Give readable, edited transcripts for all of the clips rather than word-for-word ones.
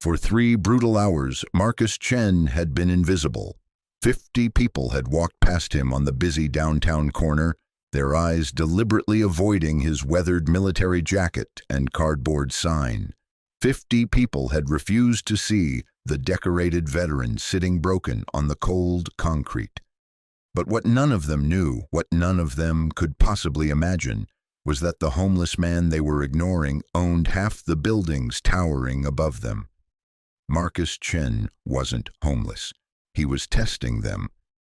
For 3 brutal hours, Marcus Chen had been invisible. 50 people had walked past him on the busy downtown corner, their eyes deliberately avoiding his weathered military jacket and cardboard sign. 50 people had refused to see the decorated veteran sitting broken on the cold concrete. But what none of them knew, what none of them could possibly imagine, was that the homeless man they were ignoring owned half the buildings towering above them. Marcus Chen wasn't homeless. He was testing them.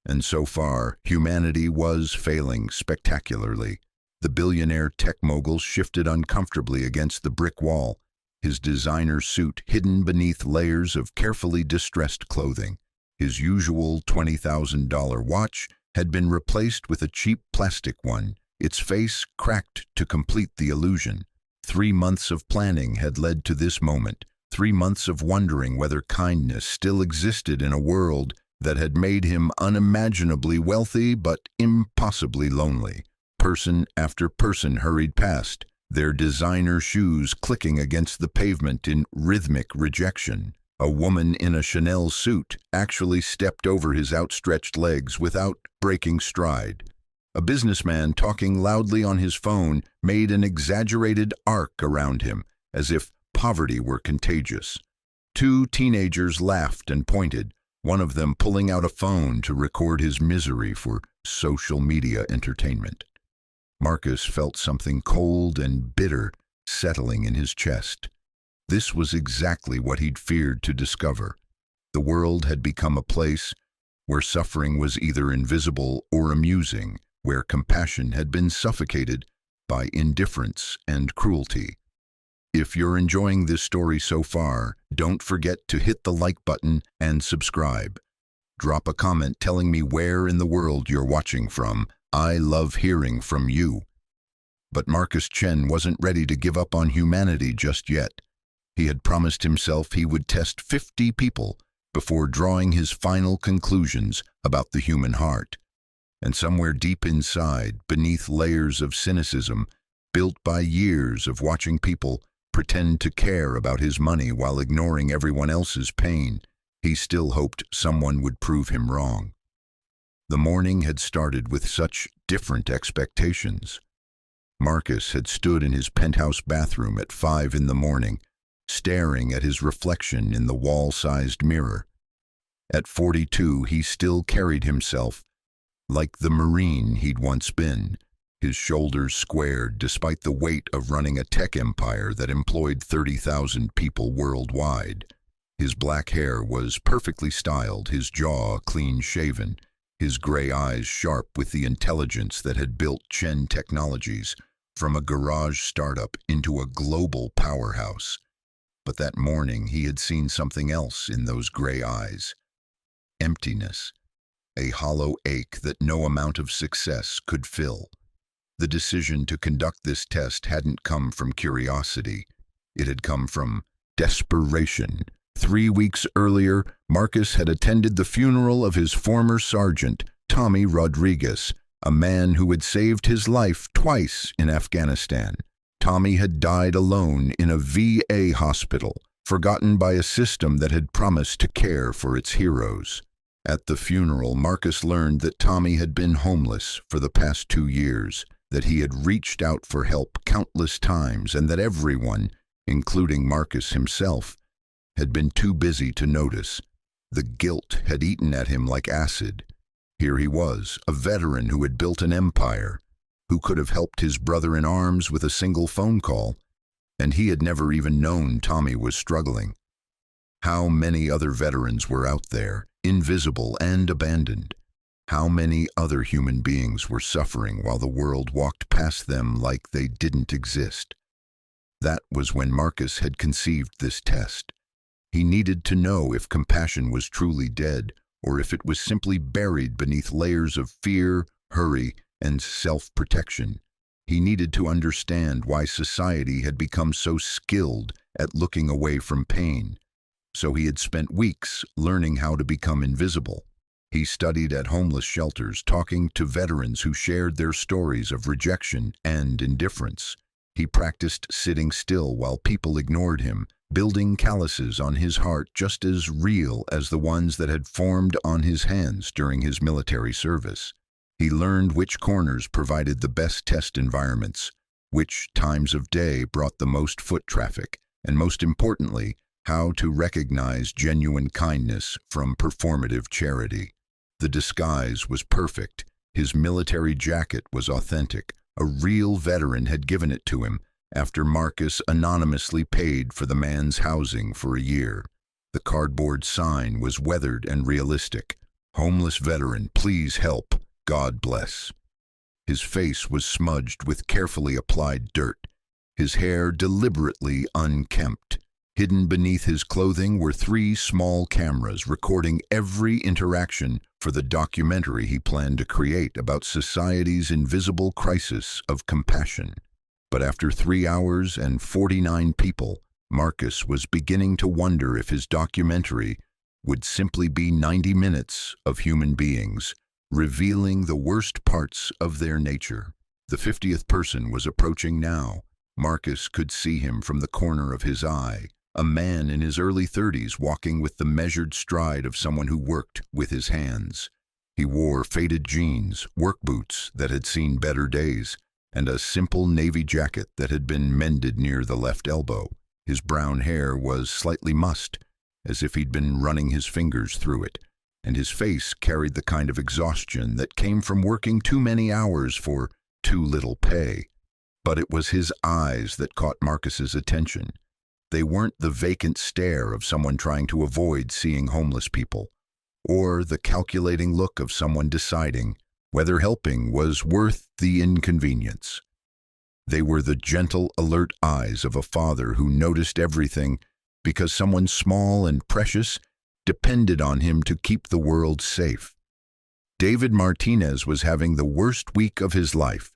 And so far, humanity was failing spectacularly. The billionaire tech mogul shifted uncomfortably against the brick wall, his designer suit hidden beneath layers of carefully distressed clothing. His usual $20,000 watch had been replaced with a cheap plastic one, its face cracked to complete the illusion. 3 months of planning had led to this moment, 3 months of wondering whether kindness still existed in a world that had made him unimaginably wealthy but impossibly lonely. Person after person hurried past, their designer shoes clicking against the pavement in rhythmic rejection. A woman in a Chanel suit actually stepped over his outstretched legs without breaking stride. A businessman talking loudly on his phone made an exaggerated arc around him, as if poverty were contagious. 2 teenagers laughed and pointed, one of them pulling out a phone to record his misery for social media entertainment. Marcus felt something cold and bitter settling in his chest. This was exactly what he'd feared to discover. The world had become a place where suffering was either invisible or amusing, where compassion had been suffocated by indifference and cruelty. If you're enjoying this story so far, don't forget to hit the like button and subscribe. Drop a comment telling me where in the world you're watching from. I love hearing from you. But Marcus Chen wasn't ready to give up on humanity just yet. He had promised himself he would test 50 people before drawing his final conclusions about the human heart. And somewhere deep inside, beneath layers of cynicism, built by years of watching people pretend to care about his money while ignoring everyone else's pain, he still hoped someone would prove him wrong. The morning had started with such different expectations. Marcus had stood in his penthouse bathroom at 5 in the morning, staring at his reflection in the wall-sized mirror. At 42, he still carried himself like the Marine he'd once been, his shoulders squared despite the weight of running a tech empire that employed 30,000 people worldwide. His black hair was perfectly styled, his jaw clean-shaven, his gray eyes sharp with the intelligence that had built Chen Technologies from a garage startup into a global powerhouse. But that morning he had seen something else in those gray eyes. Emptiness, a hollow ache that no amount of success could fill. The decision to conduct this test hadn't come from curiosity. It had come from desperation. 3 weeks earlier, Marcus had attended the funeral of his former sergeant, Tommy Rodriguez, a man who had saved his life twice in Afghanistan. Tommy had died alone in a VA hospital, forgotten by a system that had promised to care for its heroes. At the funeral, Marcus learned that Tommy had been homeless for the past 2 years, that he had reached out for help countless times, and that everyone, including Marcus himself, had been too busy to notice. The guilt had eaten at him like acid. Here he was, a veteran who had built an empire, who could have helped his brother in arms with a single phone call, and he had never even known Tommy was struggling. How many other veterans were out there, invisible and abandoned? How many other human beings were suffering while the world walked past them like they didn't exist? That was when Marcus had conceived this test. He needed to know if compassion was truly dead, or if it was simply buried beneath layers of fear, hurry, and self-protection. He needed to understand why society had become so skilled at looking away from pain. So he had spent weeks learning how to become invisible. He studied at homeless shelters, talking to veterans who shared their stories of rejection and indifference. He practiced sitting still while people ignored him, building calluses on his heart just as real as the ones that had formed on his hands during his military service. He learned which corners provided the best test environments, which times of day brought the most foot traffic, and most importantly, how to recognize genuine kindness from performative charity. The disguise was perfect. His military jacket was authentic. A real veteran had given it to him after Marcus anonymously paid for the man's housing for a year. The cardboard sign was weathered and realistic. "Homeless veteran, please help. God bless." His face was smudged with carefully applied dirt, his hair deliberately unkempt. Hidden beneath his clothing were 3 small cameras recording every interaction for the documentary he planned to create about society's invisible crisis of compassion. But after 3 hours and 49 people, Marcus was beginning to wonder if his documentary would simply be 90 minutes of human beings, revealing the worst parts of their nature. The 50th person was approaching now. Marcus could see him from the corner of his eye, a man in his early 30s walking with the measured stride of someone who worked with his hands. He wore faded jeans, work boots that had seen better days, and a simple navy jacket that had been mended near the left elbow. His brown hair was slightly mussed, as if he'd been running his fingers through it, and his face carried the kind of exhaustion that came from working too many hours for too little pay. But it was his eyes that caught Marcus's attention. They weren't the vacant stare of someone trying to avoid seeing homeless people, or the calculating look of someone deciding whether helping was worth the inconvenience. They were the gentle, alert eyes of a father who noticed everything because someone small and precious depended on him to keep the world safe. David Martinez was having the worst week of his life,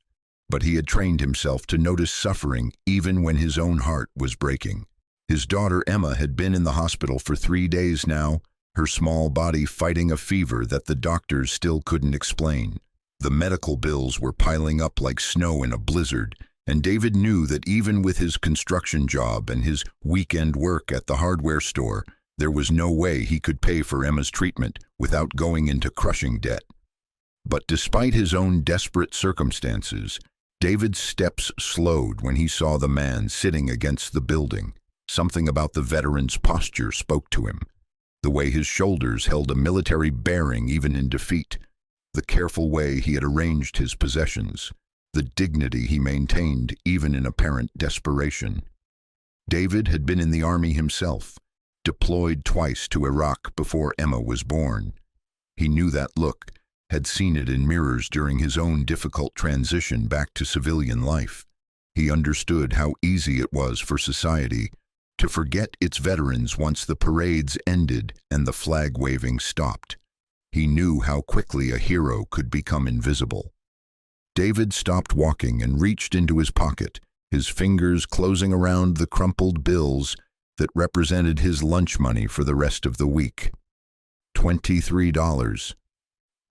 but he had trained himself to notice suffering even when his own heart was breaking. His daughter Emma had been in the hospital for 3 days now, her small body fighting a fever that the doctors still couldn't explain. The medical bills were piling up like snow in a blizzard, and David knew that even with his construction job and his weekend work at the hardware store, there was no way he could pay for Emma's treatment without going into crushing debt. But despite his own desperate circumstances, David's steps slowed when he saw the man sitting against the building. Something about the veteran's posture spoke to him. The way his shoulders held a military bearing even in defeat, the careful way he had arranged his possessions, the dignity he maintained even in apparent desperation. David had been in the army himself, deployed twice to Iraq before Emma was born. He knew that look, had seen it in mirrors during his own difficult transition back to civilian life. He understood how easy it was for society to forget its veterans once the parades ended and the flag waving stopped. He knew how quickly a hero could become invisible. David stopped walking and reached into his pocket, his fingers closing around the crumpled bills that represented his lunch money for the rest of the week. $23.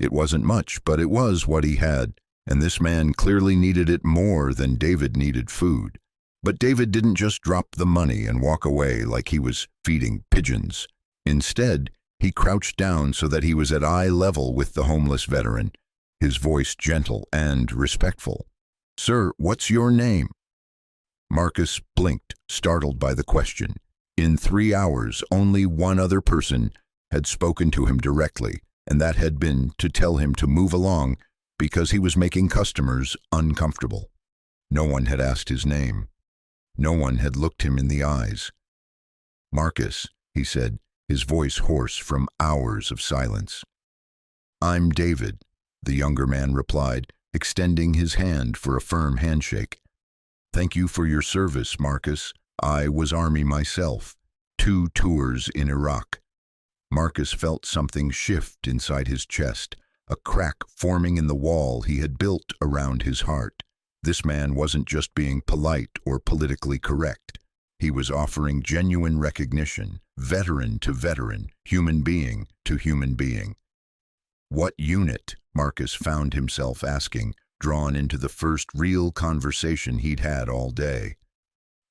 It wasn't much, but it was what he had, and this man clearly needed it more than David needed food. But David didn't just drop the money and walk away like he was feeding pigeons. Instead, he crouched down so that he was at eye level with the homeless veteran, his voice gentle and respectful. "Sir, what's your name?" Marcus blinked, startled by the question. In 3 hours, only one other person had spoken to him directly, and that had been to tell him to move along because he was making customers uncomfortable. No one had asked his name. No one had looked him in the eyes. "Marcus," he said, his voice hoarse from hours of silence. "I'm David," the younger man replied, extending his hand for a firm handshake. "Thank you for your service, Marcus. I was Army myself. 2 tours in Iraq." Marcus felt something shift inside his chest, a crack forming in the wall he had built around his heart. This man wasn't just being polite or politically correct. He was offering genuine recognition, veteran to veteran, human being to human being. "What unit?" Marcus found himself asking, drawn into the first real conversation he'd had all day.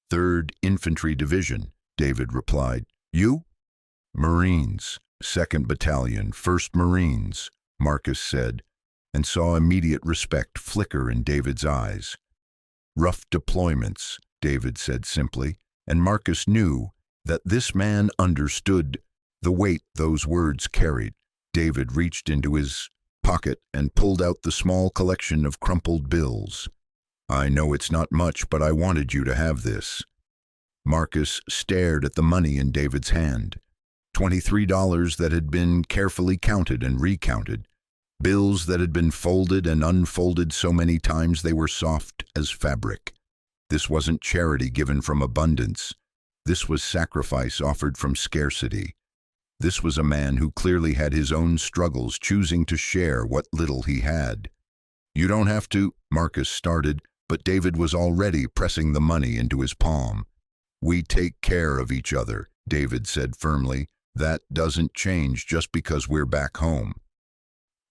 "3rd Infantry Division," David replied. You? Marines, 2nd Battalion, 1st Marines, Marcus said, and saw immediate respect flicker in David's eyes. Rough deployments, David said simply, and Marcus knew that this man understood the weight those words carried. David reached into his pocket and pulled out the small collection of crumpled bills. I know it's not much, but I wanted you to have this. Marcus stared at the money in David's hand. $23 that had been carefully counted and recounted. Bills that had been folded and unfolded so many times they were soft as fabric. This wasn't charity given from abundance. This was sacrifice offered from scarcity. This was a man who clearly had his own struggles, choosing to share what little he had. You don't have to, Marcus started, but David was already pressing the money into his palm. We take care of each other, David said firmly. That doesn't change just because we're back home.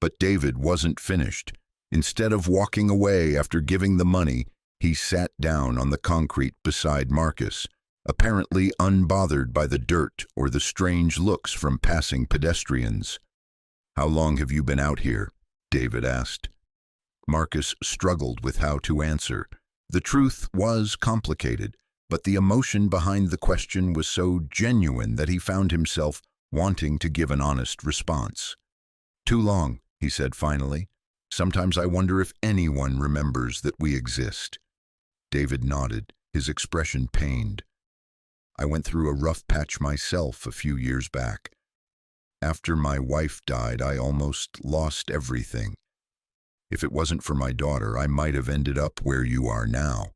But David wasn't finished. Instead of walking away after giving the money, he sat down on the concrete beside Marcus, apparently unbothered by the dirt or the strange looks from passing pedestrians. How long have you been out here? David asked. Marcus struggled with how to answer. The truth was complicated, but the emotion behind the question was so genuine that he found himself wanting to give an honest response. Too long, he said finally. Sometimes I wonder if anyone remembers that we exist. David nodded, his expression pained. I went through a rough patch myself a few years back. After my wife died, I almost lost everything. If it wasn't for my daughter, I might have ended up where you are now.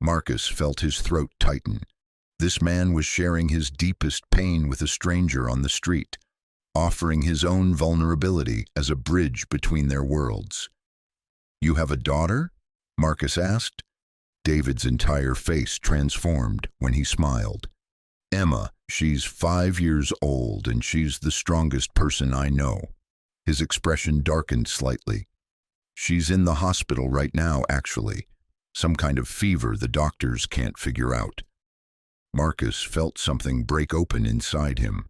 Marcus felt his throat tighten. This man was sharing his deepest pain with a stranger on the street, offering his own vulnerability as a bridge between their worlds. You have a daughter? Marcus asked. David's entire face transformed when he smiled. Emma, she's 5 years old and she's the strongest person I know. His expression darkened slightly. She's in the hospital right now, actually. Some kind of fever the doctors can't figure out. Marcus felt something break open inside him.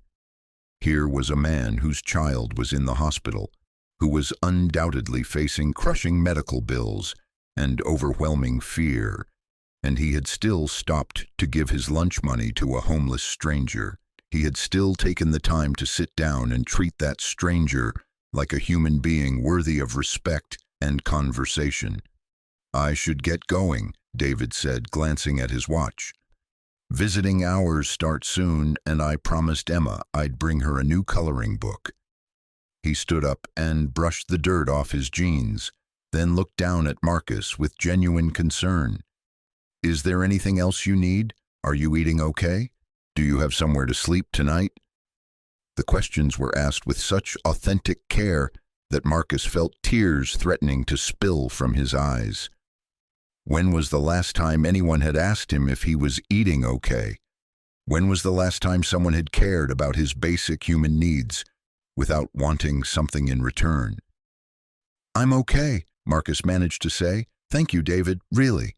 Here was a man whose child was in the hospital, who was undoubtedly facing crushing medical bills and overwhelming fear, and he had still stopped to give his lunch money to a homeless stranger. He had still taken the time to sit down and treat that stranger like a human being worthy of respect and conversation. I should get going, David said, glancing at his watch. Visiting hours start soon, and I promised Emma I'd bring her a new coloring book. He stood up and brushed the dirt off his jeans, then looked down at Marcus with genuine concern. Is there anything else you need? Are you eating okay? Do you have somewhere to sleep tonight? The questions were asked with such authentic care that Marcus felt tears threatening to spill from his eyes. When was the last time anyone had asked him if he was eating okay? When was the last time someone had cared about his basic human needs without wanting something in return? I'm okay, Marcus managed to say. Thank you, David, really.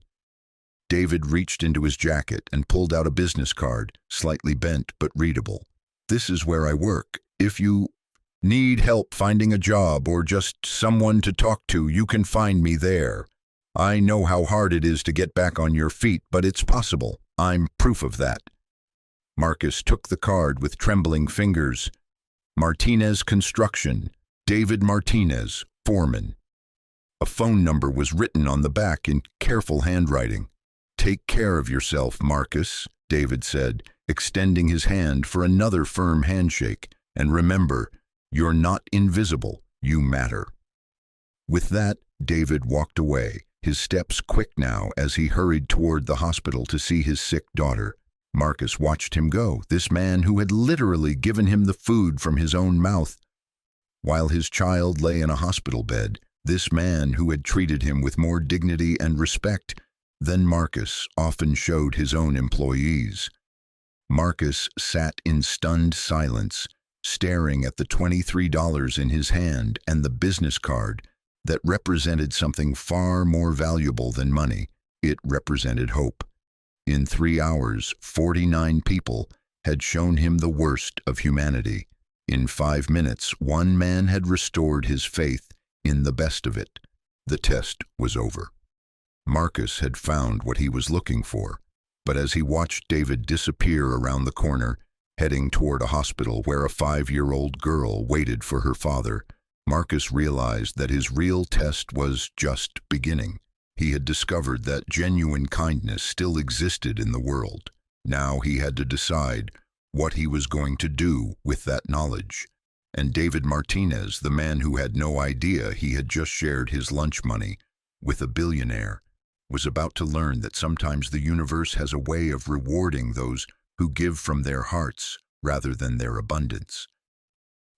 David reached into his jacket and pulled out a business card, slightly bent but readable. This is where I work. If you need help finding a job or just someone to talk to, you can find me there. I know how hard it is to get back on your feet, but it's possible. I'm proof of that. Marcus took the card with trembling fingers. Martinez Construction, David Martinez, foreman. A phone number was written on the back in careful handwriting. Take care of yourself, Marcus, David said, extending his hand for another firm handshake. And remember, you're not invisible, you matter. With that, David walked away, his steps quick now as he hurried toward the hospital to see his sick daughter. Marcus watched him go, this man who had literally given him the food from his own mouth. While his child lay in a hospital bed, this man who had treated him with more dignity and respect than Marcus often showed his own employees. Marcus sat in stunned silence, staring at the $23 in his hand and the business card that represented something far more valuable than money. It represented hope. In 3 hours, 49 people had shown him the worst of humanity. In 5 minutes, one man had restored his faith in the best of it. The test was over. Marcus had found what he was looking for, but as he watched David disappear around the corner, heading toward a hospital where a 5-year-old girl waited for her father, Marcus realized that his real test was just beginning. He had discovered that genuine kindness still existed in the world. Now he had to decide what he was going to do with that knowledge. And David Martinez, the man who had no idea he had just shared his lunch money with a billionaire, was about to learn that sometimes the universe has a way of rewarding those who give from their hearts rather than their abundance.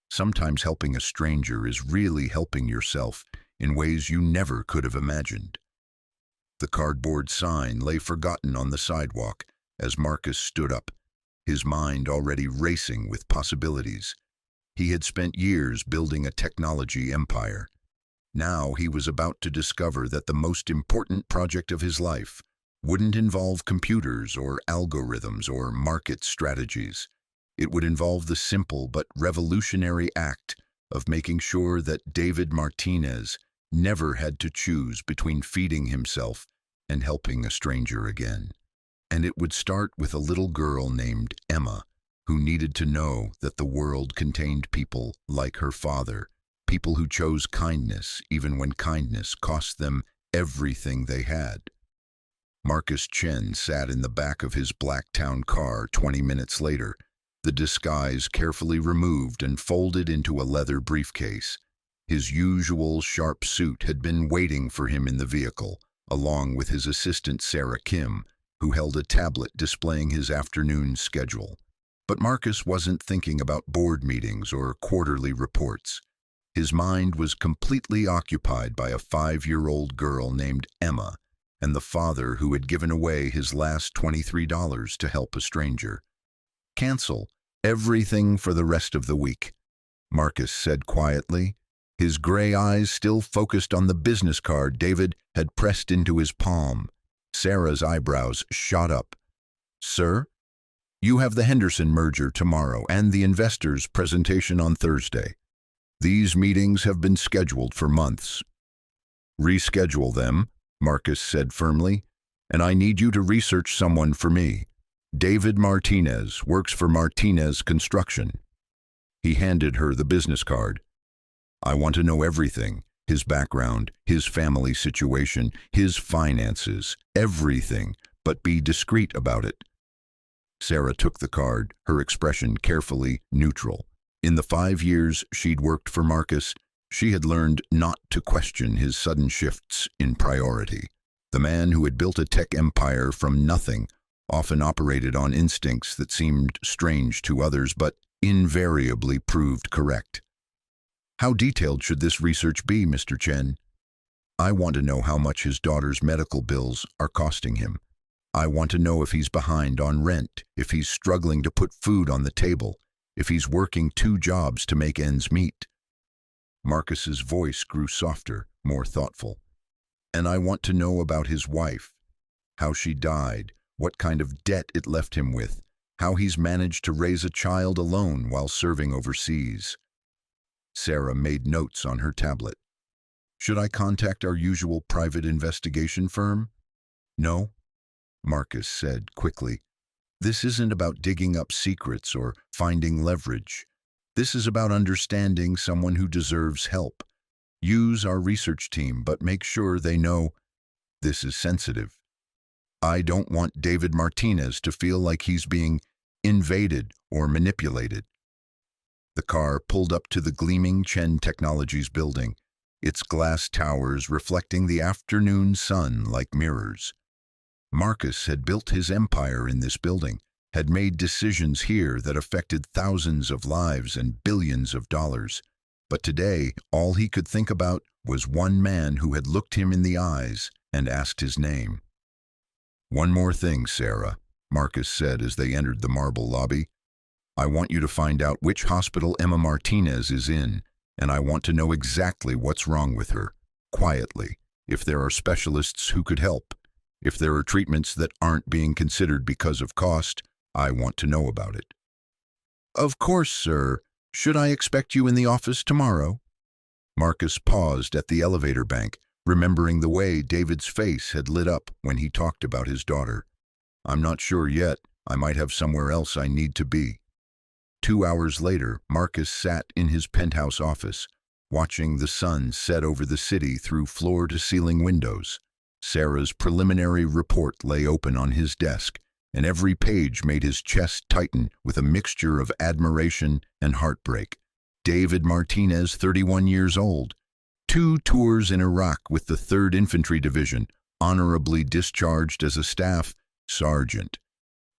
Sometimes helping a stranger is really helping yourself in ways you never could have imagined. The cardboard sign lay forgotten on the sidewalk as Marcus stood up, his mind already racing with possibilities. He had spent years building a technology empire. Now he was about to discover that the most important project of his life wouldn't involve computers or algorithms or market strategies. It would involve the simple but revolutionary act of making sure that David Martinez never had to choose between feeding himself and helping a stranger again. And it would start with a little girl named Emma, who needed to know that the world contained people like her father, people who chose kindness even when kindness cost them everything they had. Marcus Chen sat in the back of his black town car 20 minutes later, the disguise carefully removed and folded into a leather briefcase. His usual sharp suit had been waiting for him in the vehicle, along with his assistant Sarah Kim, who held a tablet displaying his afternoon schedule. But Marcus wasn't thinking about board meetings or quarterly reports. His mind was completely occupied by a 5-year-old girl named Emma and the father who had given away his last $23 to help a stranger. "Cancel everything for the rest of the week," Marcus said quietly, his gray eyes still focused on the business card David had pressed into his palm. Sarah's eyebrows shot up. "Sir, you have the Henderson merger tomorrow and the investors' presentation on Thursday. These meetings have been scheduled for months." "Reschedule them," Marcus said firmly, "and I need you to research someone for me. David Martinez works for Martinez Construction." He handed her the business card. "I want to know everything, his background, his family situation, his finances, everything, but be discreet about it." Sarah took the card, her expression carefully neutral. In the 5 years she'd worked for Marcus, she had learned not to question his sudden shifts in priority. The man who had built a tech empire from nothing often operated on instincts that seemed strange to others but invariably proved correct. "How detailed should this research be, Mr. Chen?" "I want to know how much his daughter's medical bills are costing him. I want to know if he's behind on rent, if he's struggling to put food on the table, if he's working 2 jobs to make ends meet." Marcus's voice grew softer, more thoughtful. "And I want to know about his wife, how she died, what kind of debt it left him with, how he's managed to raise a child alone while serving overseas." Sarah made notes on her tablet. "Should I contact our usual private investigation firm?" "No," Marcus said quickly. "This isn't about digging up secrets or finding leverage. This is about understanding someone who deserves help. Use our research team, but make sure they know this is sensitive. I don't want David Martinez to feel like he's being invaded or manipulated." The car pulled up to the gleaming Chen Technologies building, its glass towers reflecting the afternoon sun like mirrors. Marcus had built his empire in this building, had made decisions here that affected thousands of lives and billions of dollars. But today, all he could think about was one man who had looked him in the eyes and asked his name. "One more thing, Sarah," Marcus said as they entered the marble lobby. "I want you to find out which hospital Emma Martinez is in, and I want to know exactly what's wrong with her, quietly, if there are specialists who could help. If there are treatments that aren't being considered because of cost, I want to know about it. Of course, sir. Should I expect you in the office tomorrow? Marcus paused at the elevator bank, remembering the way David's face had lit up when he talked about his daughter. I'm not sure yet. I might have somewhere else I need to be. 2 hours later, Marcus sat in his penthouse office, watching the sun set over the city through floor-to-ceiling windows. Sarah's preliminary report lay open on his desk, and every page made his chest tighten with a mixture of admiration and heartbreak. David Martinez, 31 years old, 2 tours in Iraq with the 3rd Infantry Division, honorably discharged as a staff sergeant.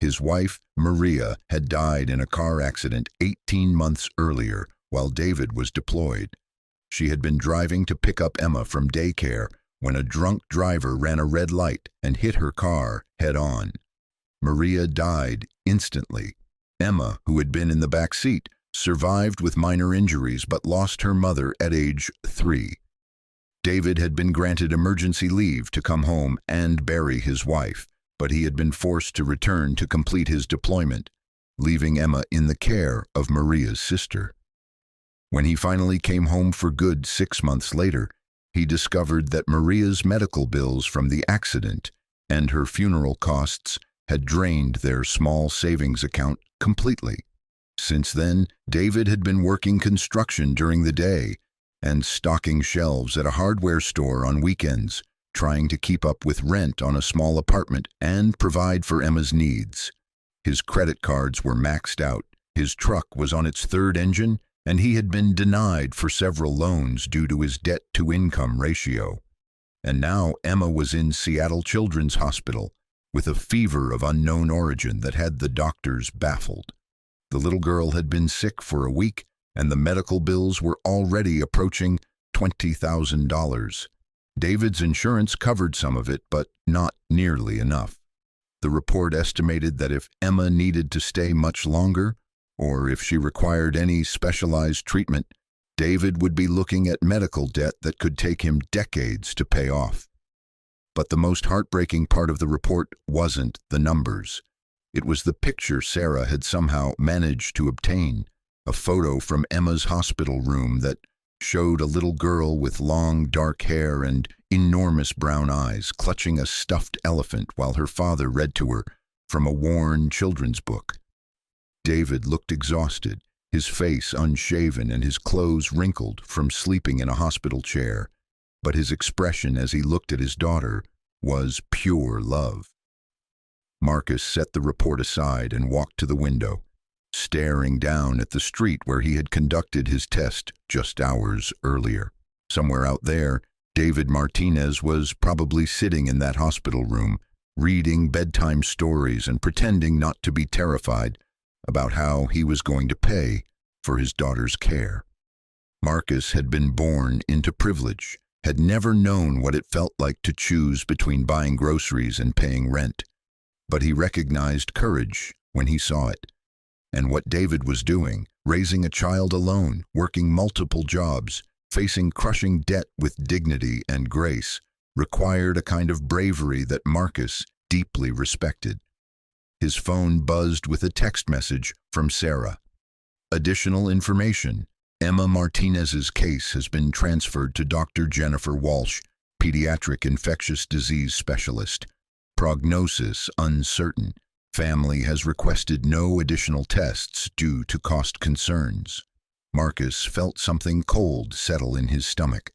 His wife, Maria, had died in a car accident 18 months earlier while David was deployed. She had been driving to pick up Emma from daycare when a drunk driver ran a red light and hit her car head-on. Maria died instantly. Emma, who had been in the back seat, survived with minor injuries but lost her mother at age 3. David had been granted emergency leave to come home and bury his wife, but he had been forced to return to complete his deployment, leaving Emma in the care of Maria's sister. When he finally came home for good 6 months later, he discovered that Maria's medical bills from the accident and her funeral costs had drained their small savings account completely. Since then, David had been working construction during the day and stocking shelves at a hardware store on weekends, trying to keep up with rent on a small apartment and provide for Emma's needs. His credit cards were maxed out, his truck was on its 3rd engine, and he had been denied for several loans due to his debt-to-income ratio. And now Emma was in Seattle Children's Hospital with a fever of unknown origin that had the doctors baffled. The little girl had been sick for a week, and the medical bills were already approaching $20,000. David's insurance covered some of it, but not nearly enough. The report estimated that if Emma needed to stay much longer, or if she required any specialized treatment, David would be looking at medical debt that could take him decades to pay off. But the most heartbreaking part of the report wasn't the numbers. It was the picture Sarah had somehow managed to obtain, a photo from Emma's hospital room that showed a little girl with long dark hair and enormous brown eyes clutching a stuffed elephant while her father read to her from a worn children's book. David looked exhausted, his face unshaven and his clothes wrinkled from sleeping in a hospital chair, but his expression as he looked at his daughter was pure love. Marcus set the report aside and walked to the window, staring down at the street where he had conducted his test just hours earlier. Somewhere out there, David Martinez was probably sitting in that hospital room, reading bedtime stories and pretending not to be terrified about how he was going to pay for his daughter's care. Marcus had been born into privilege, had never known what it felt like to choose between buying groceries and paying rent, but he recognized courage when he saw it. And what David was doing, raising a child alone, working multiple jobs, facing crushing debt with dignity and grace, required a kind of bravery that Marcus deeply respected. His phone buzzed with a text message from Sarah. Additional information. Emma Martinez's case has been transferred to Dr. Jennifer Walsh, pediatric infectious disease specialist. Prognosis uncertain. Family has requested no additional tests due to cost concerns. Marcus felt something cold settle in his stomach.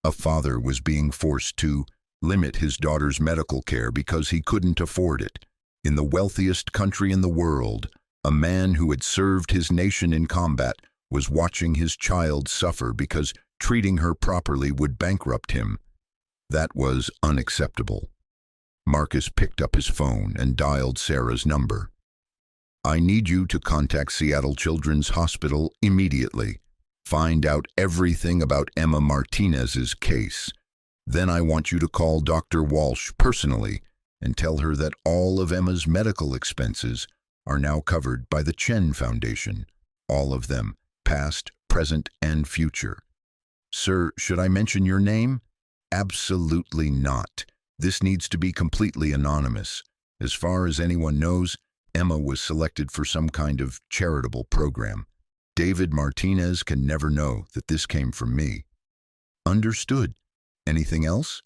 A father was being forced to limit his daughter's medical care because he couldn't afford it. In the wealthiest country in the world, a man who had served his nation in combat was watching his child suffer because treating her properly would bankrupt him. That was unacceptable. Marcus picked up his phone and dialed Sarah's number. I need you to contact Seattle Children's Hospital immediately. Find out everything about Emma Martinez's case. Then I want you to call Dr. Walsh personally and tell her that all of Emma's medical expenses are now covered by the Chen Foundation. All of them, past, present, and future. Sir, should I mention your name? Absolutely not. This needs to be completely anonymous. As far as anyone knows, Emma was selected for some kind of charitable program. David Martinez can never know that this came from me. Understood. Anything else?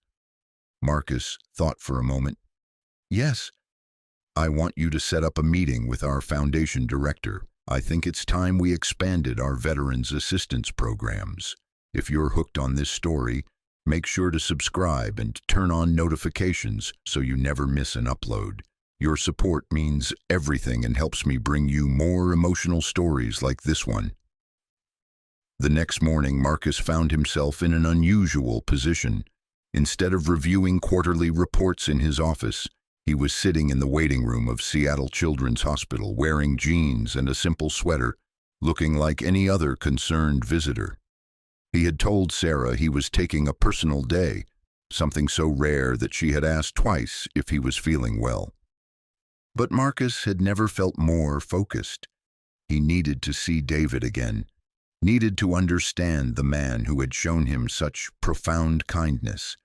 Marcus thought for a moment. Yes. I want you to set up a meeting with our foundation director. I think it's time we expanded our veterans assistance programs. If you're hooked on this story, make sure to subscribe and turn on notifications so you never miss an upload. Your support means everything and helps me bring you more emotional stories like this one. The next morning, Marcus found himself in an unusual position. Instead of reviewing quarterly reports in his office, he was sitting in the waiting room of Seattle Children's Hospital, wearing jeans and a simple sweater, looking like any other concerned visitor. He had told Sarah he was taking a personal day, something so rare that she had asked twice if he was feeling well. But Marcus had never felt more focused. He needed to see David again, needed to understand the man who had shown him such profound kindness,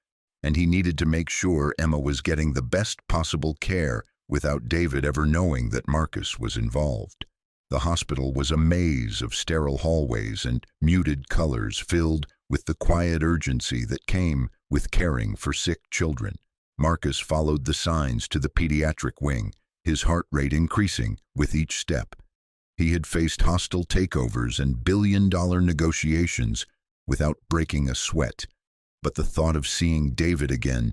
and he needed to make sure Emma was getting the best possible care without David ever knowing that Marcus was involved. The hospital was a maze of sterile hallways and muted colors filled with the quiet urgency that came with caring for sick children. Marcus followed the signs to the pediatric wing, his heart rate increasing with each step. He had faced hostile takeovers and billion-dollar negotiations without breaking a sweat, but the thought of seeing David again,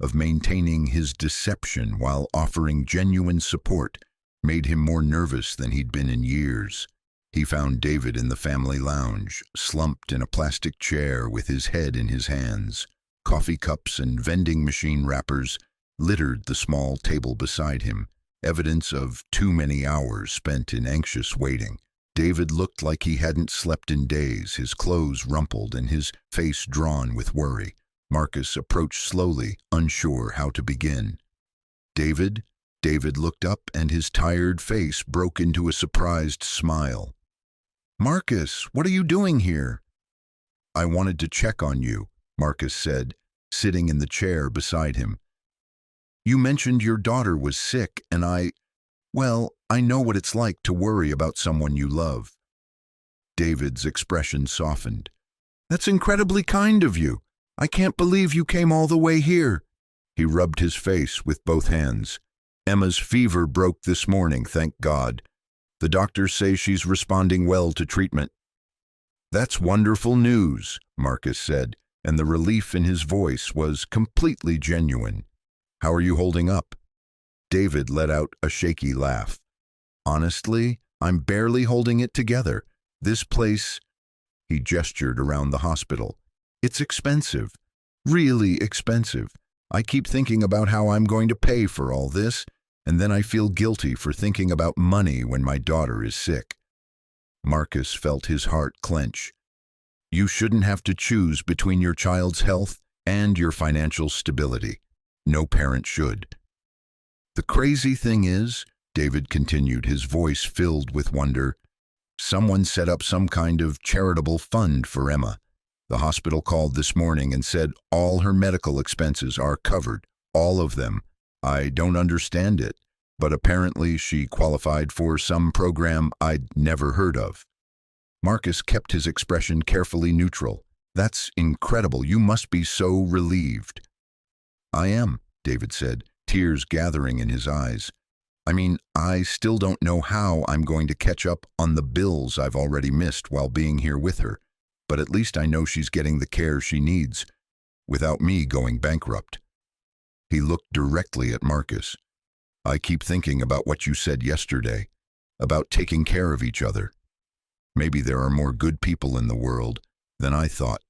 of maintaining his deception while offering genuine support, made him more nervous than he'd been in years. He found David in the family lounge, slumped in a plastic chair with his head in his hands. Coffee cups and vending machine wrappers littered the small table beside him, evidence of too many hours spent in anxious waiting. David looked like he hadn't slept in days, his clothes rumpled and his face drawn with worry. Marcus approached slowly, unsure how to begin. David? David looked up and his tired face broke into a surprised smile. Marcus, what are you doing here? I wanted to check on you, Marcus said, sitting in the chair beside him. You mentioned your daughter was sick, and I know what it's like to worry about someone you love. David's expression softened. That's incredibly kind of you. I can't believe you came all the way here. He rubbed his face with both hands. Emma's fever broke this morning, thank God. The doctors say she's responding well to treatment. That's wonderful news, Marcus said, and the relief in his voice was completely genuine. How are you holding up? David let out a shaky laugh. Honestly, I'm barely holding it together. This place, he gestured around the hospital. It's expensive, really expensive. I keep thinking about how I'm going to pay for all this, and then I feel guilty for thinking about money when my daughter is sick. Marcus felt his heart clench. You shouldn't have to choose between your child's health and your financial stability. No parent should. The crazy thing is, David continued, his voice filled with wonder, someone set up some kind of charitable fund for Emma. The hospital called this morning and said all her medical expenses are covered, all of them. I don't understand it, but apparently she qualified for some program I'd never heard of. Marcus kept his expression carefully neutral. That's incredible. You must be so relieved. I am, David said, tears gathering in his eyes. I still don't know how I'm going to catch up on the bills I've already missed while being here with her, but at least I know she's getting the care she needs, without me going bankrupt. He looked directly at Marcus. I keep thinking about what you said yesterday, about taking care of each other. Maybe there are more good people in the world than I thought.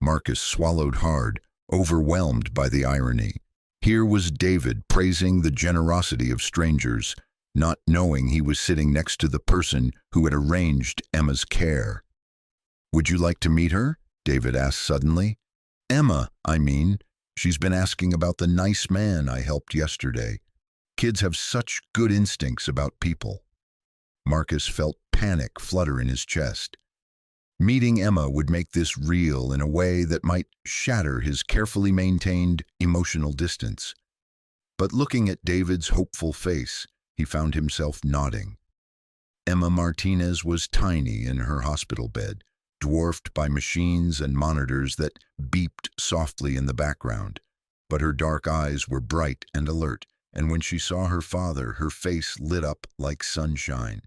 Marcus swallowed hard, overwhelmed by the irony. Here was David praising the generosity of strangers, not knowing he was sitting next to the person who had arranged Emma's care. Would you like to meet her? David asked suddenly. Emma, she's been asking about the nice man I helped yesterday. Kids have such good instincts about people. Marcus felt panic flutter in his chest. Meeting Emma would make this real in a way that might shatter his carefully maintained emotional distance. But looking at David's hopeful face, he found himself nodding. Emma Martinez was tiny in her hospital bed, dwarfed by machines and monitors that beeped softly in the background. But her dark eyes were bright and alert, and when she saw her father, her face lit up like sunshine.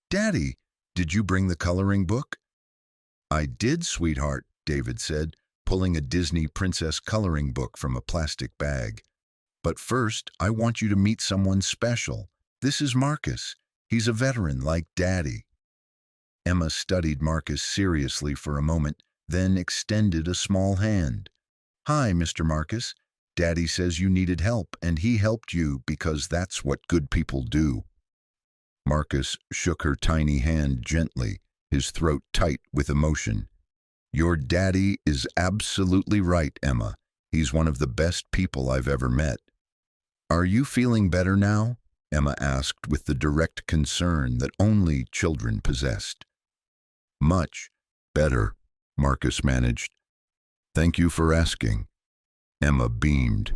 "Daddy, did you bring the coloring book?" "I did, sweetheart," David said, pulling a Disney princess coloring book from a plastic bag. "But first, I want you to meet someone special. This is Marcus. He's a veteran like Daddy." Emma studied Marcus seriously for a moment, then extended a small hand. "Hi, Mr. Marcus. Daddy says you needed help, and he helped you because that's what good people do." Marcus shook her tiny hand gently, his throat tight with emotion. "Your daddy is absolutely right, Emma. He's one of the best people I've ever met." "Are you feeling better now?" Emma asked with the direct concern that only children possessed. "Much better," Marcus managed. "Thank you for asking." Emma beamed.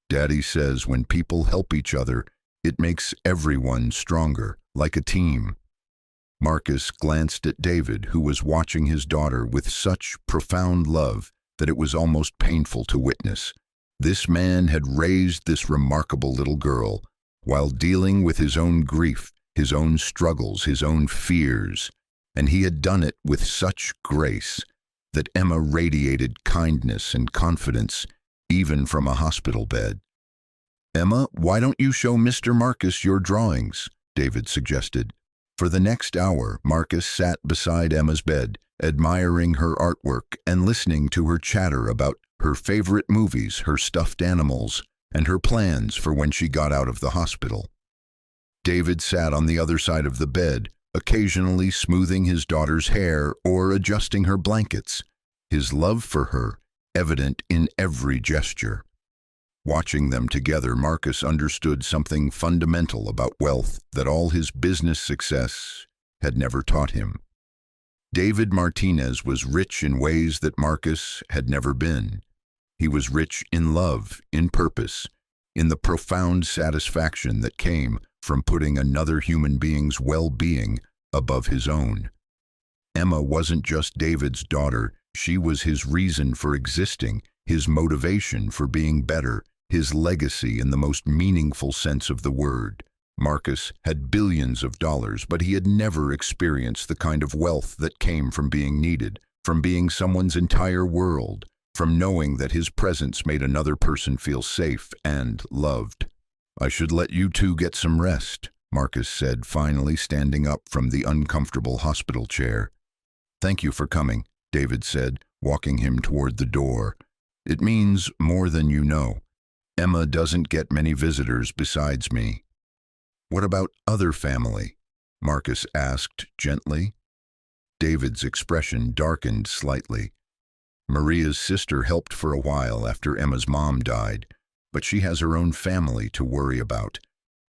"Daddy says when people help each other, it makes everyone stronger, like a team." Marcus glanced at David, who was watching his daughter with such profound love that it was almost painful to witness. This man had raised this remarkable little girl while dealing with his own grief, his own struggles, his own fears, and he had done it with such grace that Emma radiated kindness and confidence even from a hospital bed. "Emma, why don't you show Mr. Marcus your drawings?" David suggested. For the next hour, Marcus sat beside Emma's bed, admiring her artwork and listening to her chatter about her favorite movies, her stuffed animals, and her plans for when she got out of the hospital. David sat on the other side of the bed, occasionally smoothing his daughter's hair or adjusting her blankets, his love for her evident in every gesture. Watching them together, Marcus understood something fundamental about wealth that all his business success had never taught him. David Martinez was rich in ways that Marcus had never been. He was rich in love, in purpose, in the profound satisfaction that came from putting another human being's well-being above his own. Emma wasn't just David's daughter, she was his reason for existing, his motivation for being better, his legacy in the most meaningful sense of the word. Marcus had billions of dollars, but he had never experienced the kind of wealth that came from being needed, from being someone's entire world, from knowing that his presence made another person feel safe and loved. "I should let you two get some rest," Marcus said, finally standing up from the uncomfortable hospital chair. "Thank you for coming," David said, walking him toward the door. "It means more than you know. Emma doesn't get many visitors besides me." "What about other family?" Marcus asked gently. David's expression darkened slightly. "Maria's sister helped for a while after Emma's mom died, but she has her own family to worry about.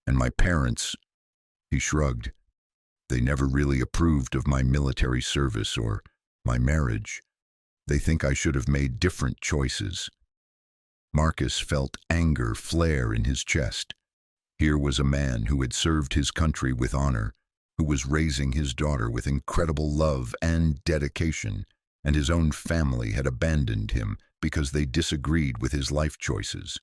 And my parents," he shrugged, "they never really approved of my military service or my marriage. They think I should have made different choices." Marcus felt anger flare in his chest. Here was a man who had served his country with honor, who was raising his daughter with incredible love and dedication, and his own family had abandoned him because they disagreed with his life choices.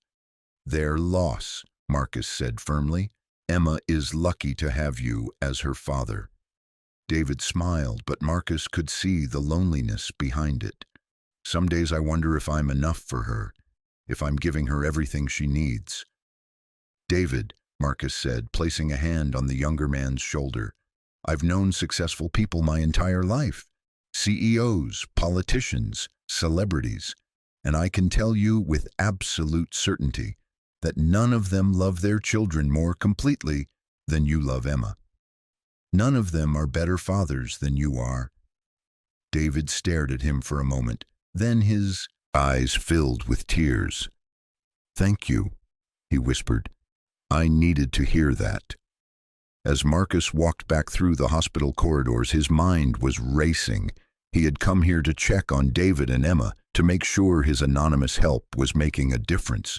"Their loss," Marcus said firmly. "Emma is lucky to have you as her father." David smiled, but Marcus could see the loneliness behind it. "Some days I wonder if I'm enough for her, if I'm giving her everything she needs." "David," Marcus said, placing a hand on the younger man's shoulder, "I've known successful people my entire life. CEOs, politicians, celebrities, and I can tell you with absolute certainty that none of them love their children more completely than you love Emma. None of them are better fathers than you are." David stared at him for a moment, then his eyes filled with tears. "Thank you," he whispered. "I needed to hear that." As Marcus walked back through the hospital corridors, his mind was racing. He had come here to check on David and Emma to make sure his anonymous help was making a difference.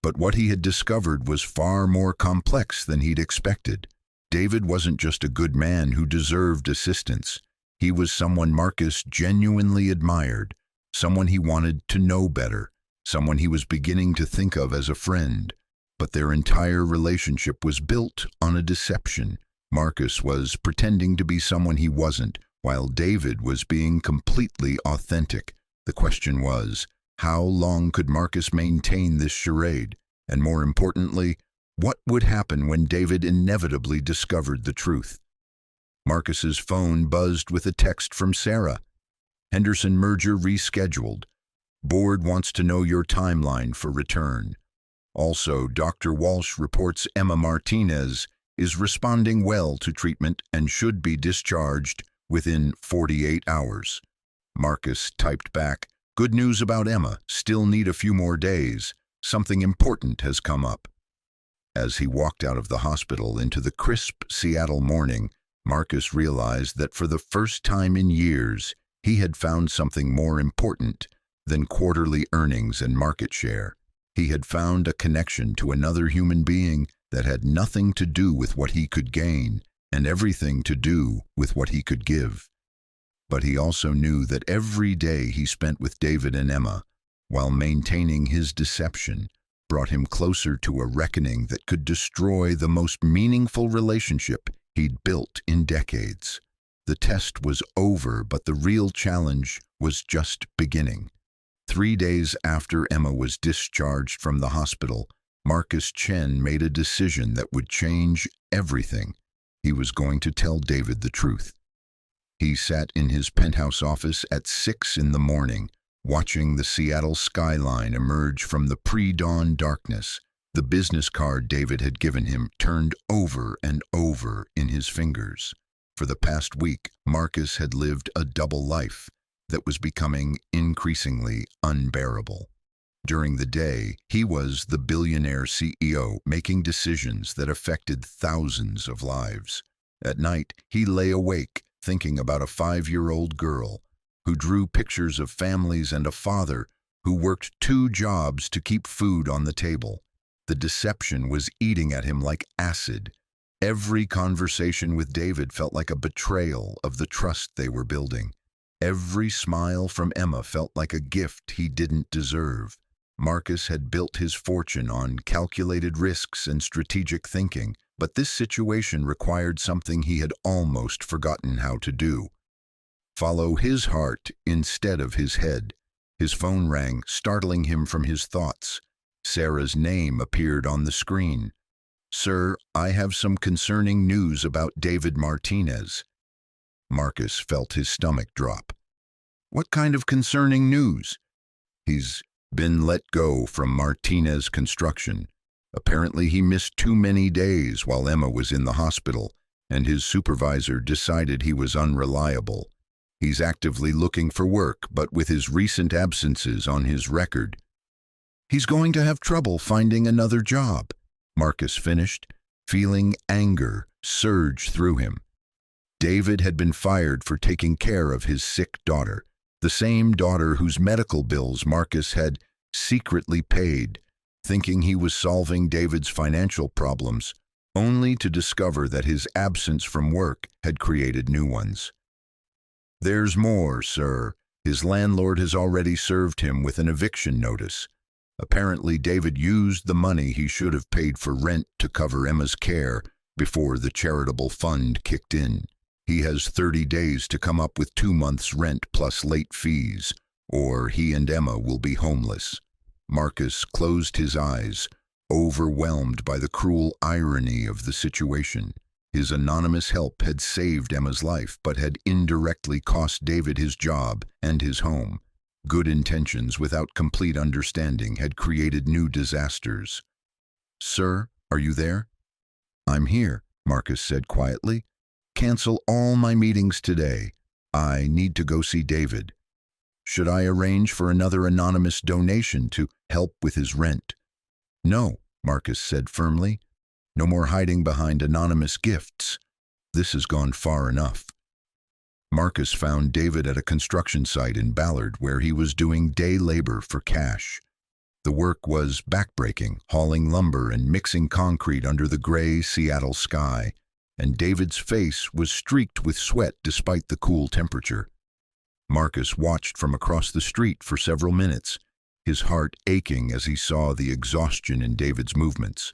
But what he had discovered was far more complex than he'd expected. David wasn't just a good man who deserved assistance. He was someone Marcus genuinely admired, someone he wanted to know better, someone he was beginning to think of as a friend. But their entire relationship was built on a deception. Marcus was pretending to be someone he wasn't, while David was being completely authentic. The question was, how long could Marcus maintain this charade? And more importantly, what would happen when David inevitably discovered the truth? Marcus's phone buzzed with a text from Sarah. Henderson merger rescheduled. Board wants to know your timeline for return. Also, Dr. Walsh reports Emma Martinez is responding well to treatment and should be discharged within 48 hours. Marcus typed back, "Good news about Emma, still need a few more days. Something important has come up." As he walked out of the hospital into the crisp Seattle morning, Marcus realized that for the first time in years, he had found something more important than quarterly earnings and market share. He had found a connection to another human being that had nothing to do with what he could gain and everything to do with what he could give. But he also knew that every day he spent with David and Emma, while maintaining his deception, brought him closer to a reckoning that could destroy the most meaningful relationship he'd built in decades. The test was over, but the real challenge was just beginning. 3 days after Emma was discharged from the hospital, Marcus Chen made a decision that would change everything. He was going to tell David the truth. He sat in his penthouse office at 6 in the morning, watching the Seattle skyline emerge from the pre-dawn darkness. The business card David had given him turned over and over in his fingers. For the past week, Marcus had lived a double life that was becoming increasingly unbearable. During the day, he was the billionaire CEO making decisions that affected thousands of lives. At night, he lay awake thinking about a 5-year-old girl who drew pictures of families and a father who worked 2 jobs to keep food on the table. The deception was eating at him like acid. Every conversation with David felt like a betrayal of the trust they were building. Every smile from Emma felt like a gift he didn't deserve. Marcus had built his fortune on calculated risks and strategic thinking, but this situation required something he had almost forgotten how to do. Follow his heart instead of his head. His phone rang, startling him from his thoughts. Sarah's name appeared on the screen. "Sir, I have some concerning news about David Martinez." Marcus felt his stomach drop. "What kind of concerning news?" "He's been let go from Martinez Construction. Apparently he missed too many days while Emma was in the hospital, and his supervisor decided he was unreliable. He's actively looking for work, but with his recent absences on his record, he's going to have trouble finding another job." Marcus finished, feeling anger surge through him. David had been fired for taking care of his sick daughter, the same daughter whose medical bills Marcus had secretly paid, thinking he was solving David's financial problems, only to discover that his absence from work had created new ones. "There's more, sir. His landlord has already served him with an eviction notice. Apparently, David used the money he should have paid for rent to cover Emma's care before the charitable fund kicked in. He has 30 days to come up with 2 months' rent plus late fees, or he and Emma will be homeless." Marcus closed his eyes, overwhelmed by the cruel irony of the situation. His anonymous help had saved Emma's life, but had indirectly cost David his job and his home. Good intentions without complete understanding had created new disasters. "Sir, are you there?" "I'm here," Marcus said quietly. "Cancel all my meetings today. I need to go see David." "Should I arrange for another anonymous donation to help with his rent?" "No," Marcus said firmly. "No more hiding behind anonymous gifts. This has gone far enough." Marcus found David at a construction site in Ballard where he was doing day labor for cash. The work was backbreaking, hauling lumber and mixing concrete under the gray Seattle sky, and David's face was streaked with sweat despite the cool temperature. Marcus watched from across the street for several minutes, his heart aching as he saw the exhaustion in David's movements,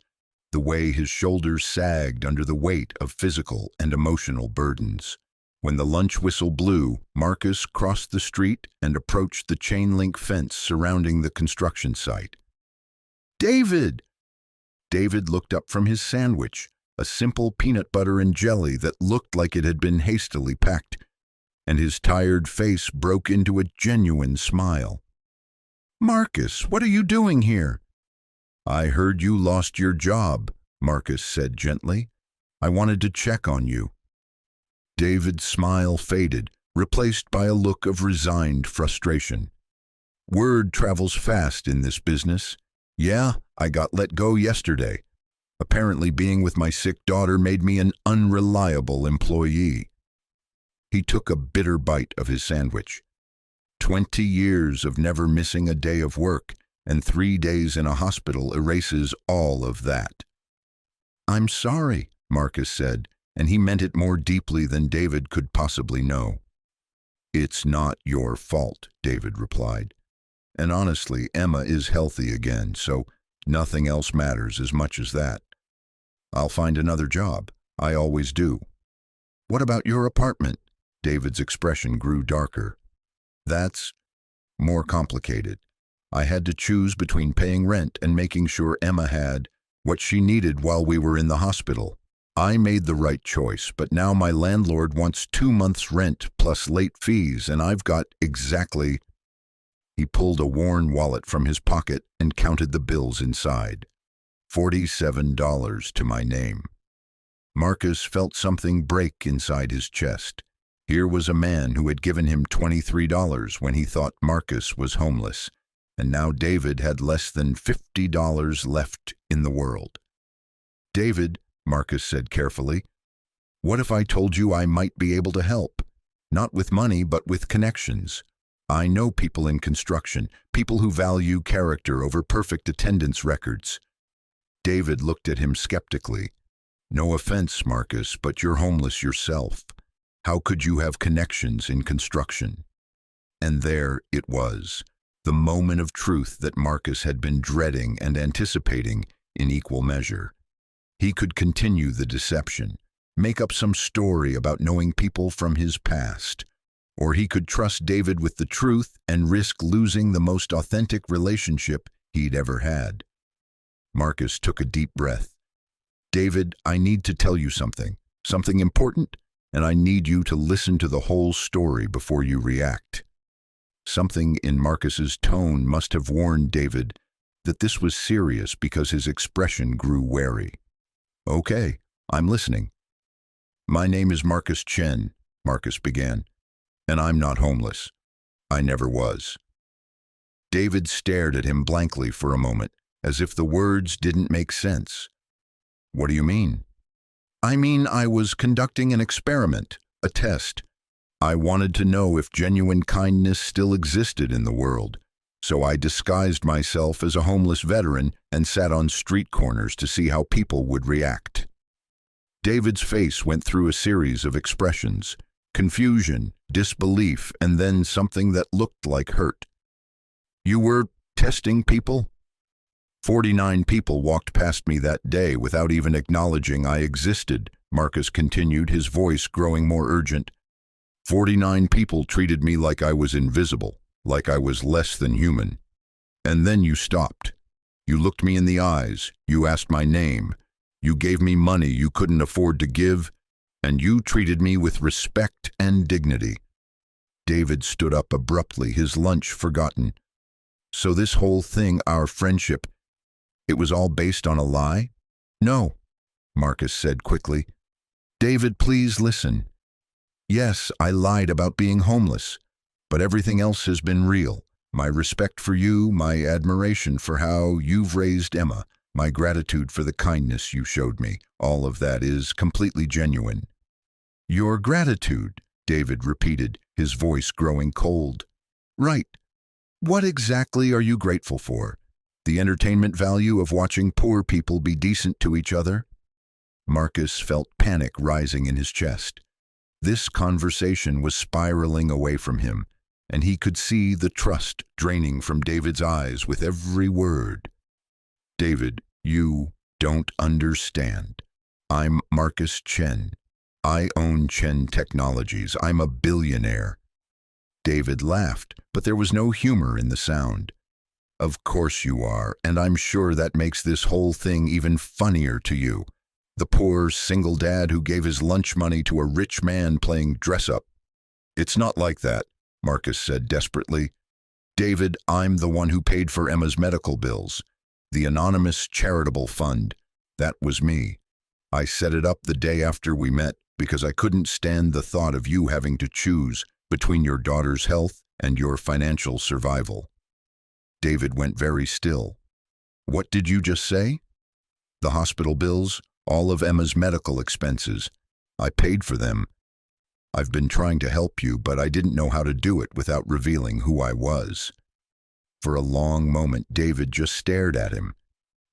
the way his shoulders sagged under the weight of physical and emotional burdens. When the lunch whistle blew, Marcus crossed the street and approached the chain-link fence surrounding the construction site. "David!" David looked up from his sandwich, a simple peanut butter and jelly that looked like it had been hastily packed, and his tired face broke into a genuine smile. "Marcus, what are you doing here?" "I heard you lost your job," Marcus said gently. "I wanted to check on you." David's smile faded, replaced by a look of resigned frustration. "Word travels fast in this business. Yeah, I got let go yesterday. Apparently being with my sick daughter made me an unreliable employee." He took a bitter bite of his sandwich. 20 years of never missing a day of work, and 3 days in a hospital erases all of that. "I'm sorry," Marcus said, and he meant it more deeply than David could possibly know. "It's not your fault," David replied. "And honestly, Emma is healthy again, so nothing else matters as much as that. I'll find another job. I always do." "What about your apartment?" David's expression grew darker. "That's more complicated. I had to choose between paying rent and making sure Emma had what she needed while we were in the hospital. I made the right choice, but now my landlord wants 2 months' rent plus late fees, and I've got exactly—" He pulled a worn wallet from his pocket and counted the bills inside. $47 to my name. Marcus felt something break inside his chest. Here was a man who had given him $23 when he thought Marcus was homeless, and now David had less than $50 left in the world. "David," Marcus said carefully, "what if I told you I might be able to help? Not with money, but with connections. I know people in construction, people who value character over perfect attendance records." David looked at him skeptically. "No offense, Marcus, but you're homeless yourself. How could you have connections in construction?" And there it was, the moment of truth that Marcus had been dreading and anticipating in equal measure. He could continue the deception, make up some story about knowing people from his past, or he could trust David with the truth and risk losing the most authentic relationship he'd ever had. Marcus took a deep breath. "David, I need to tell you something important, and I need you to listen to the whole story before you react." Something in Marcus's tone must have warned David that this was serious because his expression grew wary. "Okay, I'm listening." "My name is Marcus Chen," Marcus began, "and I'm not homeless. I never was." David stared at him blankly for a moment, as if the words didn't make sense. "What do you mean?" "I mean, I was conducting an experiment, a test. I wanted to know if genuine kindness still existed in the world, so I disguised myself as a homeless veteran and sat on street corners to see how people would react." David's face went through a series of expressions: confusion, disbelief, and then something that looked like hurt. "You were testing people?" 49 people walked past me that day without even acknowledging I existed," Marcus continued, his voice growing more urgent. 49 people treated me like I was invisible, like I was less than human. And then you stopped. You looked me in the eyes, you asked my name, you gave me money you couldn't afford to give, and you treated me with respect and dignity." David stood up abruptly, his lunch forgotten. "So this whole thing, our friendship, it was all based on a lie?" "No," Marcus said quickly. "David, please listen. Yes, I lied about being homeless, but everything else has been real. My respect for you, my admiration for how you've raised Emma, my gratitude for the kindness you showed me, all of that is completely genuine." "Your gratitude," David repeated, his voice growing cold. Right. What exactly are you grateful for? The entertainment value of watching poor people be decent to each other? Marcus felt panic rising in his chest. This conversation was spiraling away from him, and he could see the trust draining from David's eyes with every word. David, you don't understand. I'm Marcus Chen. I own Chen Technologies. I'm a billionaire. David laughed, but there was no humor in the sound. Of course you are, and I'm sure that makes this whole thing even funnier to you. The poor, single dad who gave his lunch money to a rich man playing dress-up. It's not like that, Marcus said desperately. David, I'm the one who paid for Emma's medical bills. The anonymous charitable fund. That was me. I set it up the day after we met because I couldn't stand the thought of you having to choose between your daughter's health and your financial survival. David went very still. What did you just say? The hospital bills, all of Emma's medical expenses. I paid for them. I've been trying to help you, but I didn't know how to do it without revealing who I was. For a long moment, David just stared at him.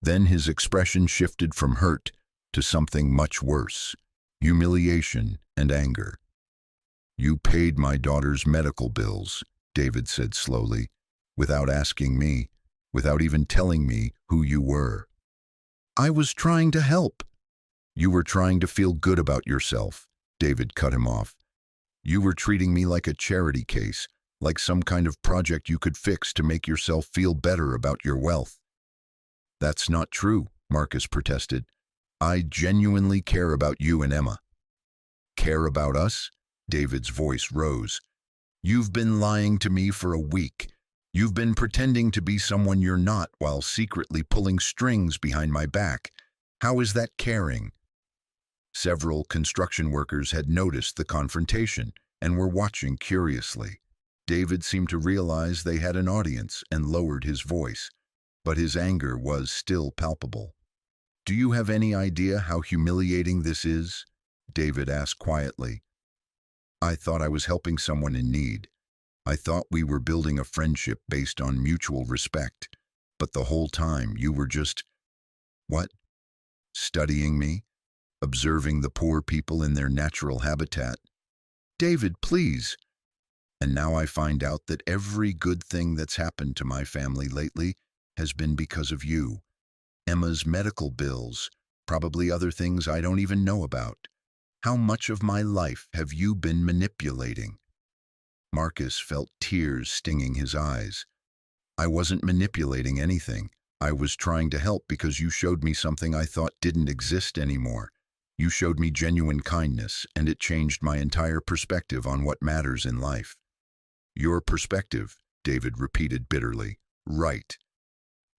Then his expression shifted from hurt to something much worse, humiliation and anger. You paid my daughter's medical bills, David said slowly, without asking me, without even telling me who you were. I was trying to help. You were trying to feel good about yourself, David cut him off. You were treating me like a charity case, like some kind of project you could fix to make yourself feel better about your wealth. That's not true, Marcus protested. I genuinely care about you and Emma. Care about us? David's voice rose. You've been lying to me for a week. You've been pretending to be someone you're not while secretly pulling strings behind my back. How is that caring? Several construction workers had noticed the confrontation and were watching curiously. David seemed to realize they had an audience and lowered his voice, but his anger was still palpable. Do you have any idea how humiliating this is? David asked quietly. I thought I was helping someone in need. I thought we were building a friendship based on mutual respect, but the whole time you were just, what? Studying me? Observing the poor people in their natural habitat? David, please. And now I find out that every good thing that's happened to my family lately has been because of you. Emma's medical bills, probably other things I don't even know about. How much of my life have you been manipulating? Marcus felt tears stinging his eyes. I wasn't manipulating anything. I was trying to help because you showed me something I thought didn't exist anymore. You showed me genuine kindness, and it changed my entire perspective on what matters in life. Your perspective, David repeated bitterly. Right.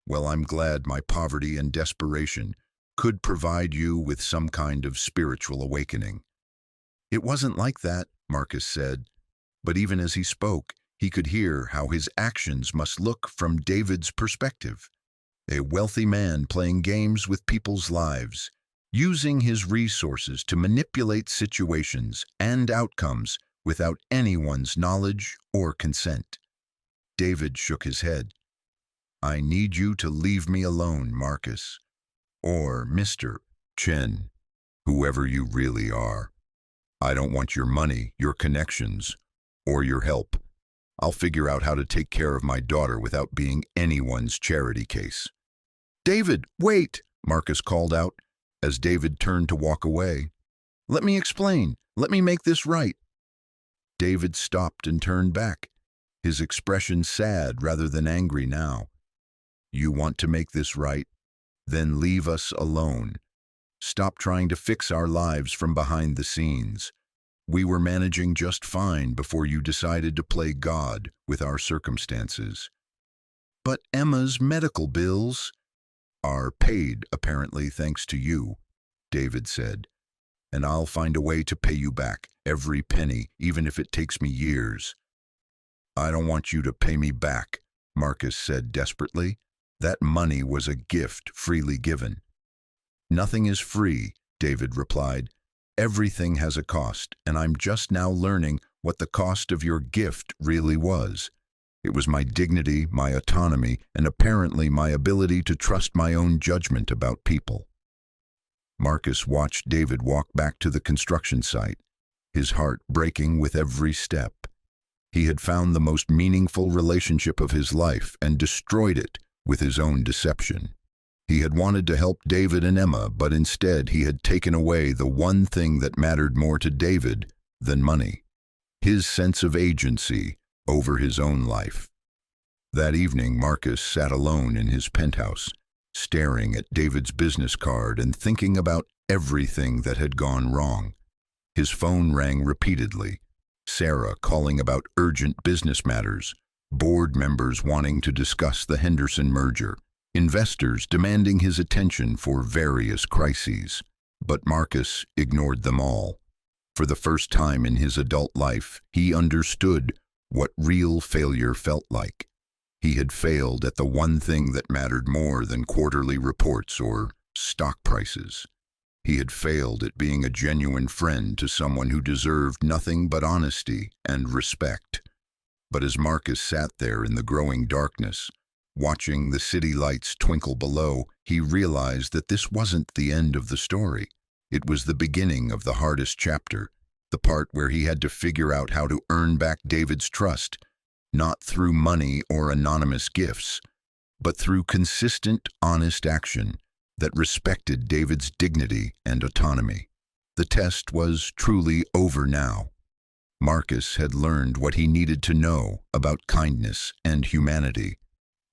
Well, I'm glad my poverty and desperation could provide you with some kind of spiritual awakening. It wasn't like that, Marcus said, but even as he spoke, he could hear how his actions must look from David's perspective. A wealthy man playing games with people's lives, using his resources to manipulate situations and outcomes without anyone's knowledge or consent. David shook his head. I need you to leave me alone, Marcus. Or Mr. Chen, whoever you really are. I don't want your money, your connections, or your help. I'll figure out how to take care of my daughter without being anyone's charity case. David, wait, Marcus called out, as David turned to walk away. Let me explain. Let me make this right. David stopped and turned back, his expression sad rather than angry now. You want to make this right? Then leave us alone. Stop trying to fix our lives from behind the scenes. We were managing just fine before you decided to play God with our circumstances. But Emma's medical bills are paid, apparently, thanks to you, David said. And I'll find a way to pay you back, every penny, even if it takes me years. I don't want you to pay me back, Marcus said desperately. That money was a gift freely given. Nothing is free, David replied. Everything has a cost, and I'm just now learning what the cost of your gift really was. It was my dignity, my autonomy, and apparently my ability to trust my own judgment about people. Marcus watched David walk back to the construction site, his heart breaking with every step. He had found the most meaningful relationship of his life and destroyed it with his own deception. He had wanted to help David and Emma, but instead he had taken away the one thing that mattered more to David than money: his sense of agency over his own life. That evening, Marcus sat alone in his penthouse, staring at David's business card and thinking about everything that had gone wrong. His phone rang repeatedly, Sarah calling about urgent business matters, board members wanting to discuss the Henderson merger, investors demanding his attention for various crises. But Marcus ignored them all. For the first time in his adult life, he understood what real failure felt like. He had failed at the one thing that mattered more than quarterly reports or stock prices. He had failed at being a genuine friend to someone who deserved nothing but honesty and respect. But as Marcus sat there in the growing darkness, watching the city lights twinkle below, he realized that this wasn't the end of the story. It was the beginning of the hardest chapter, the part where he had to figure out how to earn back David's trust, not through money or anonymous gifts, but through consistent, honest action that respected David's dignity and autonomy. The test was truly over now. Marcus had learned what he needed to know about kindness and humanity.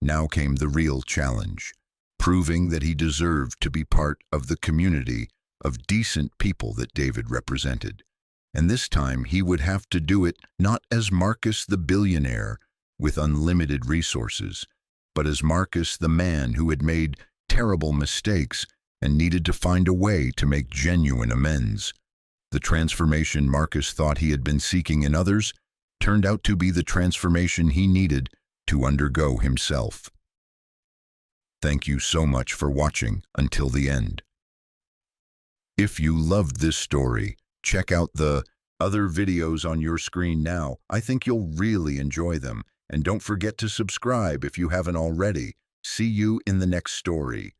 Now came the real challenge, proving that he deserved to be part of the community of decent people that David represented. And this time he would have to do it not as Marcus the billionaire with unlimited resources, but as Marcus the man who had made terrible mistakes and needed to find a way to make genuine amends. The transformation Marcus thought he had been seeking in others turned out to be the transformation he needed to undergo himself. Thank you so much for watching until the end. If you loved this story, check out the other videos on your screen now. I think you'll really enjoy them. And don't forget to subscribe if you haven't already. See you in the next story.